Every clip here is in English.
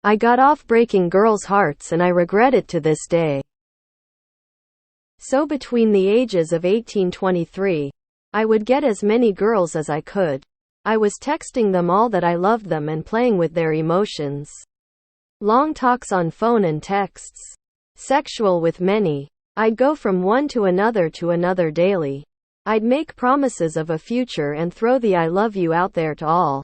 I got off breaking girls' hearts and I regret it to this day. So between the ages of 18-23, I would get as many girls as I could. I was texting them all that I loved them and playing with their emotions. Long talks on phone and texts. Sexual with many. I'd go from one to another daily. I'd make promises of a future and throw the I love you out there to all.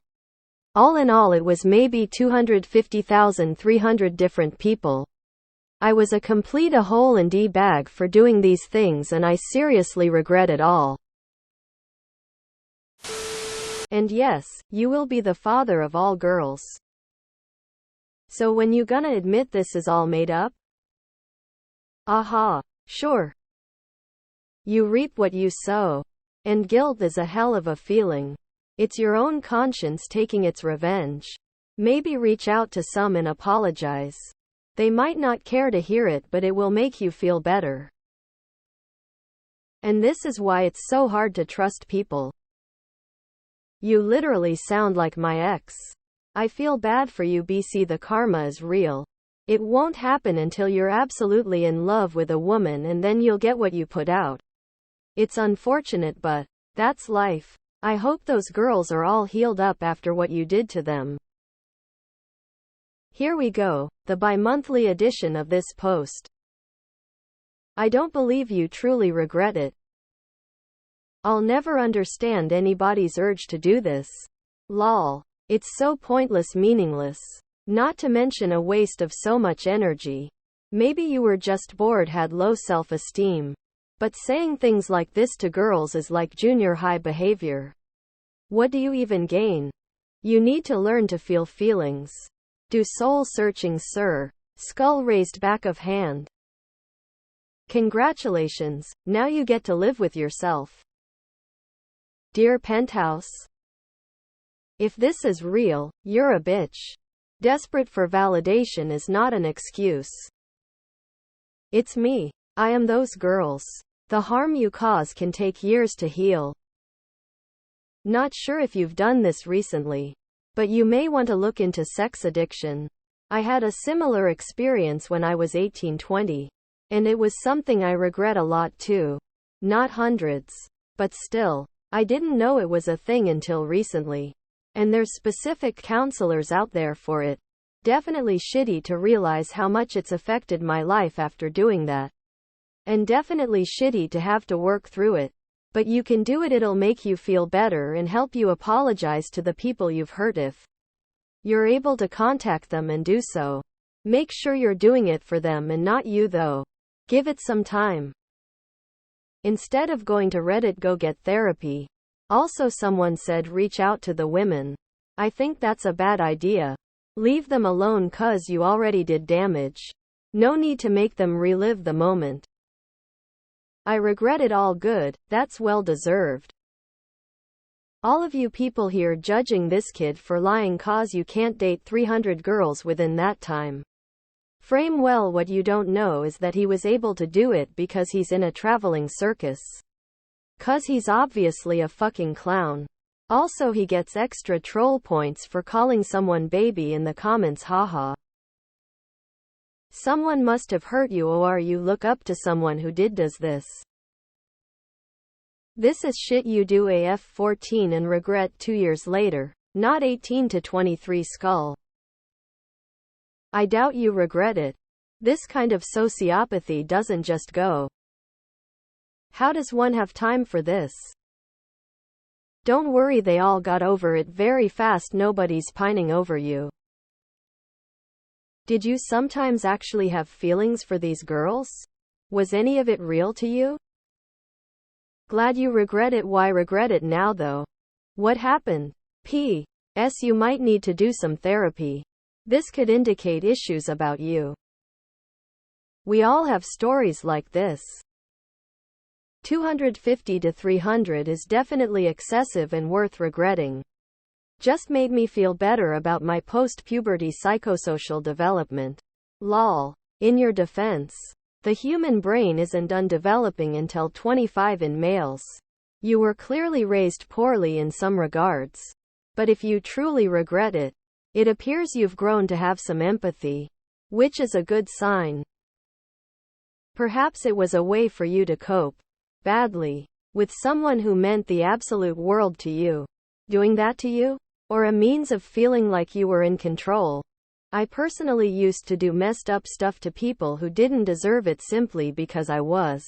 All in all, it was maybe 250,300 different people. I was a complete a hole in D bag for doing these things, and I seriously regret it all. And yes, you will be the father of all girls. So when you gonna admit this is all made up? Aha. Sure. You reap what you sow. And guilt is a hell of a feeling. It's your own conscience taking its revenge. Maybe reach out to some and apologize. They might not care to hear it, but it will make you feel better. And this is why it's so hard to trust people. You literally sound like my ex. I feel bad for you, BC. The karma is real. It won't happen until you're absolutely in love with a woman, and then you'll get what you put out. It's unfortunate, but that's life. I hope those girls are all healed up after what you did to them. Here we go, the bi-monthly edition of this post. I don't believe you truly regret it. I'll never understand anybody's urge to do this. Lol. It's so pointless, meaningless. Not to mention a waste of so much energy. Maybe you were just bored, had low self-esteem. But saying things like this to girls is like junior high behavior. What do you even gain? You need to learn to feel feelings. Do soul searching, sir. Skull raised, back of hand. Congratulations, now you get to live with yourself. Dear Penthouse. If this is real, you're a bitch. Desperate for validation is not an excuse. It's me. I am those girls. The harm you cause can take years to heal. Not sure if you've done this recently, but you may want to look into sex addiction. I had a similar experience when I was 18-20, and it was something I regret a lot too. Not hundreds, but still, I didn't know it was a thing until recently. And there's specific counselors out there for it. Definitely shitty to realize how much it's affected my life after doing that. And definitely shitty to have to work through it. But you can do it, it'll make you feel better and help you apologize to the people you've hurt if you're able to contact them and do so. Make sure you're doing it for them and not you though. Give it some time. Instead of going to Reddit, go get therapy. Also, someone said reach out to the women. I think that's a bad idea. Leave them alone, cause you already did damage. No need to make them relive the moment. I regret it all, good, that's well deserved. All of you people here judging this kid for lying cause you can't date 300 girls within that time. Frame well, what you don't know is that he was able to do it because he's in a traveling circus. Cause he's obviously a fucking clown. Also, he gets extra troll points for calling someone baby in the comments, haha. Someone must have hurt you, or you look up to someone who does this. This is shit you do AF 14 and regret 2 years later, not 18-23 skull. I doubt you regret it. This kind of sociopathy doesn't just go. How does one have time for this? Don't worry, they all got over it very fast, nobody's pining over you. Did you sometimes actually have feelings for these girls? Was any of it real to you? Glad you regret it. Why regret it now though? What happened? P.S. You might need to do some therapy. This could indicate issues about you. We all have stories like this. 250 to 300 is definitely excessive and worth regretting. Just made me feel better about my post-puberty psychosocial development. Lol. In your defense, the human brain isn't done developing until 25 in males. You were clearly raised poorly in some regards. But if you truly regret it, It appears you've grown to have some empathy, which is a good sign. Perhaps it was a way for you to cope, badly, with someone who meant the absolute world to you. Doing that to you? Or a means of feeling like you were in control. I personally used to do messed up stuff to people who didn't deserve it simply because I was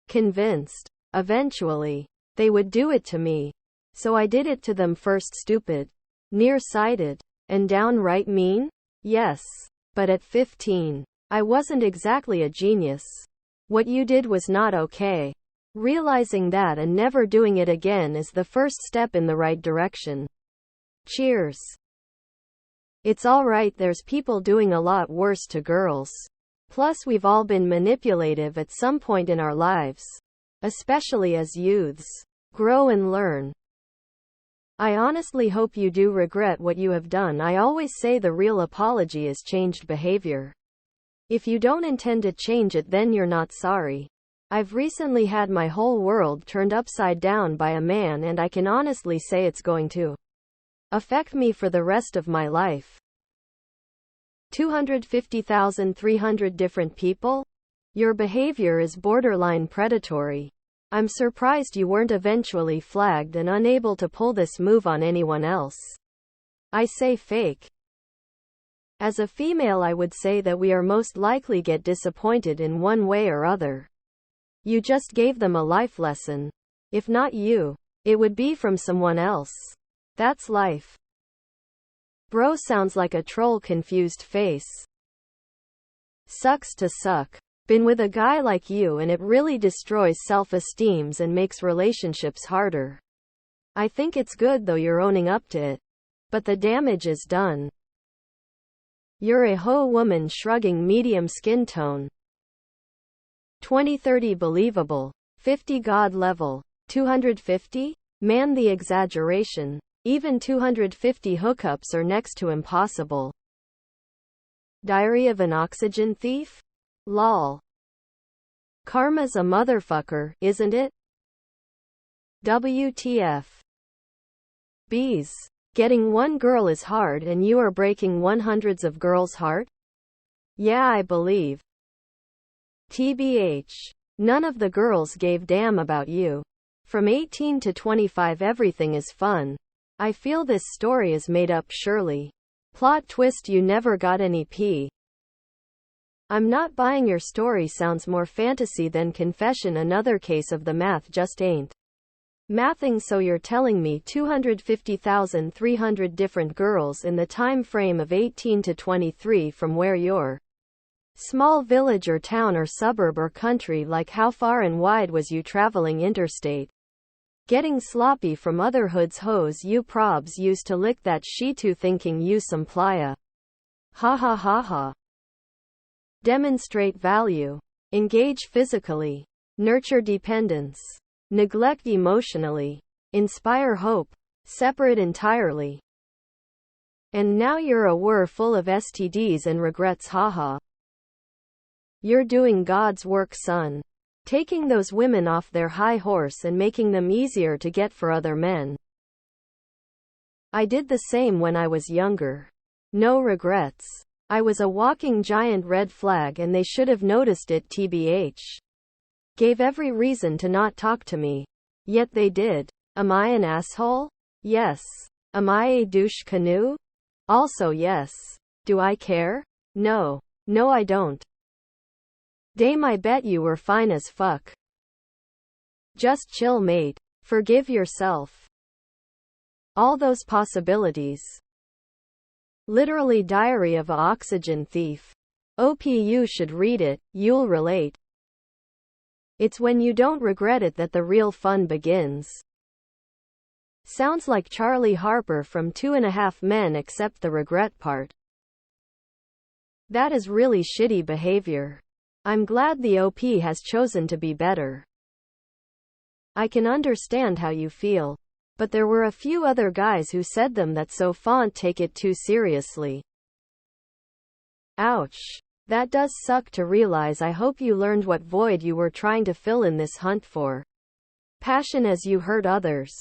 convinced, eventually, they would do it to me. So I did it to them first. Stupid, nearsighted, and downright mean? Yes. But at 15, I wasn't exactly a genius. What you did was not okay. Realizing that and never doing it again is the first step in the right direction. Cheers. It's alright, there's people doing a lot worse to girls. Plus, we've all been manipulative at some point in our lives. Especially as youths. Grow and learn. I honestly hope you do regret what you have done. I always say the real apology is changed behavior. If you don't intend to change it, then you're not sorry. I've recently had my whole world turned upside down by a man, and I can honestly say it's going to affect me for the rest of my life. 250,300 different people? Your behavior is borderline predatory. I'm surprised you weren't eventually flagged and unable to pull this move on anyone else. I say fake. As a female, I would say that we are most likely get disappointed in one way or other. You just gave them a life lesson. If not you, it would be from someone else. That's life. Bro sounds like a troll. Confused face. Sucks to suck. Been with a guy like you and it really destroys self-esteem and makes relationships harder. I think it's good though you're owning up to it. But the damage is done. You're a hoe. Woman shrugging. Medium skin tone. 20-30 believable. 50 God level. 250? Man, the exaggeration. Even 250 hookups are next to impossible. Diary of an Oxygen Thief? Lol. Karma's a motherfucker, isn't it? WTF. Bees. Getting one girl is hard and you are breaking 100s of girls' heart? Yeah, I believe. TBH. None of the girls gave damn about you. From 18 to 25 everything is fun. I feel this story is made up. Surely. Plot twist, you never got any pee. I'm not buying your story. Sounds more fantasy than confession. Another case of the math just ain't mathing. So you're telling me 250,300 different girls in the time frame of 18 to 23 from where you're? Small village or town or suburb or country? Like how far and wide was you traveling interstate? Getting sloppy from other hoods. Hoes you probs used to lick that she-too thinking you some playa. Ha ha ha ha. Demonstrate value. Engage physically. Nurture dependence. Neglect emotionally. Inspire hope. Separate entirely. And now you're a whir full of STDs and regrets. Haha. You're doing God's work, son. Taking those women off their high horse and making them easier to get for other men. I did the same when I was younger. No regrets. I was a walking giant red flag and they should have noticed it. TBH. Gave every reason to not talk to me. Yet they did. Am I an asshole? Yes. Am I a douche canoe? Also yes. Do I care? No. No, I don't. Dame, I bet you were fine as fuck. Just chill, mate. Forgive yourself. All those possibilities. Literally Diary of a Oxygen Thief. You should read it, you'll relate. It's when you don't regret it that the real fun begins. Sounds like Charlie Harper from 2.5 Men, except the regret part. That is really shitty behavior. I'm glad the OP has chosen to be better. I can understand how you feel. But there were a few other guys who said them that so font take it too seriously. Ouch. That does suck to realize. I hope you learned what void you were trying to fill in this hunt for passion as you hurt others.